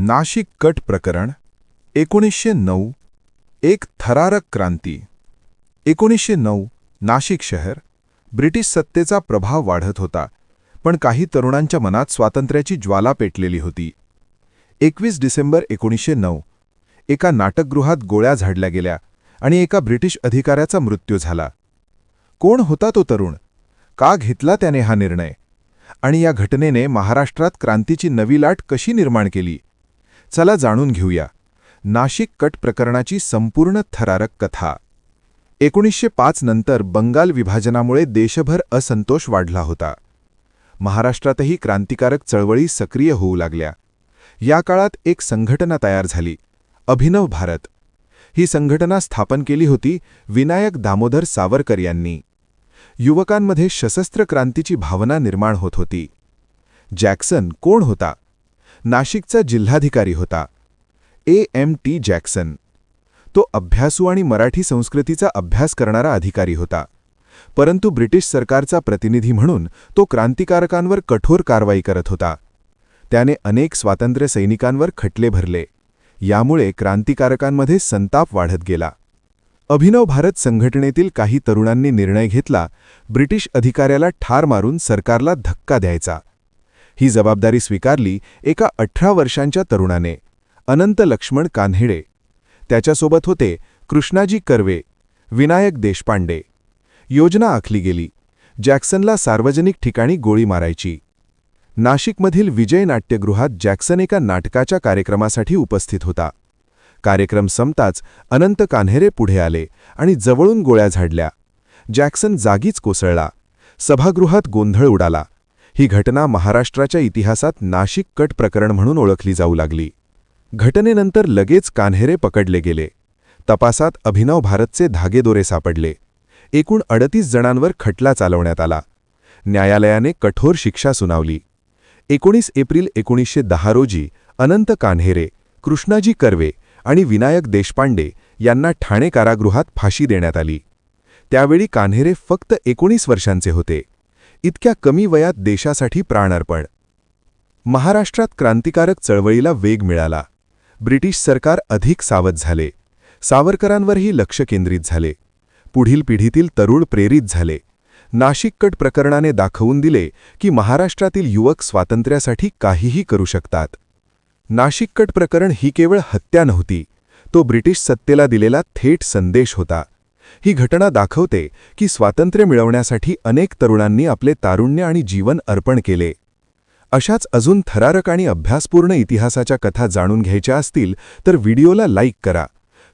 Nashik cut प्रकरण 1909 एक थरारक क्रांती 1909 नाशिक शहर ब्रिटिश सत्तेचा प्रभाव वाढत होता, पण काही तरुणांच्या मनात स्वातंत्र्याची ज्वाला पेटलेली होती. 21 डिसेंबर 1909 एका नाटकगृहात गोळ्या झाडल्या गेल्या आणि एका ब्रिटिश अधिकाऱ्याचा मृत्यू झाला. कोण होता तो तरुण? का घेतला त्याने हा निर्णय? आणि या घटनेने महाराष्ट्रात क्रांतीची नवी लाट कशी निर्माण केली? चला जाणून घेऊया नाशिक कट प्रकरणाची संपूर्ण थरारक कथा. 1905 नंतर बंगाल विभाजनामुळे देशभर असंतोष वाढला होता. महाराष्ट्रातही क्रांतिकारक चळवळी सक्रिय होऊ लागल्या. या काळात एक संघटना तयार झाली, अभिनव भारत. ही संघटना स्थापन केली होती विनायक दामोदर सावरकर यांनी. युवकांमध्ये सशस्त्र क्रांतीची भावना निर्माण होत होती. जॅक्सन कोण होता? नाशिकचा जिल्हाधिकारी होता, A.M.T. जॅक्सन. तो अभ्यासू आणि मराठी संस्कृतीचा अभ्यास करणारा अधिकारी होता, परंतु ब्रिटिश सरकारचा प्रतिनिधी म्हणून तो क्रांतिकारकांवर कठोर कारवाई करत होता. त्याने अनेक स्वातंत्र्य सैनिकांवर खटले भरले. यामुळे क्रांतिकारकांमध्ये संताप वाढत गेला. अभिनव भारत संघटनेतील काही तरुणांनी निर्णय घेतला, ब्रिटिश अधिकाऱ्याला ठार मारून सरकारला धक्का द्यायचा. ही जबाबदारी स्वीकारली एका 18 वर्षांच्या तरुणाने, अनंत लक्ष्मण कान्हेडे. त्याच्यासोबत होते कृष्णाजी कर्वे, विनायक देशपांडे. योजना आखली गेली. जॅक्सनला सार्वजनिक ठिकाणी गोळी मारायची. नाशिकमधील विजय नाट्यगृहात जॅक्सन एका नाटकाच्या कार्यक्रमासाठी उपस्थित होता. कार्यक्रम संपताच अनंत कान्हेरे पुढे आले आणि जवळून गोळ्या झाडल्या. जॅक्सन जागीच कोसळला. सभागृहात गोंधळ उडाला. ही घटना महाराष्ट्राच्या इतिहासात नाशिक कट प्रकरण म्हणून ओळखली जाऊ लागली. घटनेनंतर लगेच कान्हेरे पकडले गेले. तपासात अभिनव भारतचे धागेदोरे सापडले. एकूण 38 जणांवर खटला चालवण्यात आला. न्यायालयाने कठोर शिक्षा सुनावली. 19 एप्रिल 1910 रोजी अनंत कान्हेरे, कृष्णाजी कर्वे आणि विनायक देशपांडे यांना ठाणे कारागृहात फाशी देण्यात आली. त्यावेळी कान्हेरे फक्त 19 वर्षांचे होते. इतक्या कमी वयात देशासाठी प्राणार्पण. महाराष्ट्रात क्रांतिकारक चळवळीला वेग मिळाला. ब्रिटिश सरकार अधिक सावध झाले. सावरकरांवरही लक्ष केंद्रित झाले. पुढील पिढीतील तरुण प्रेरित झाले. नाशिक कट प्रकरणाने दाखवून दिले की महाराष्ट्रातील युवक स्वातंत्र्यासाठी काहीही करू शकतात. नाशिक कट प्रकरण ही केवळ हत्या नव्हती, तो ब्रिटिश सत्तेला दिलेला थेट संदेश होता. ही घटना दाखवते की स्वातंत्र्य मिळवण्यासाठी अनेक तरुणांनी आपले तारुण्य आणि जीवन अर्पण केले. अशाच अजून थरारक आणि अभ्यासपूर्ण इतिहासाच्या कथा जाणून घ्यायच्या असतील तर व्हिडिओला लाईक करा,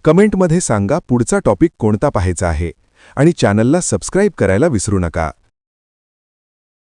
कमेंटमध्ये सांगा पुढचा टॉपिक कोणता पाहायचा आहे आणि चॅनलला सबस्क्राईब करायला विसरू नका.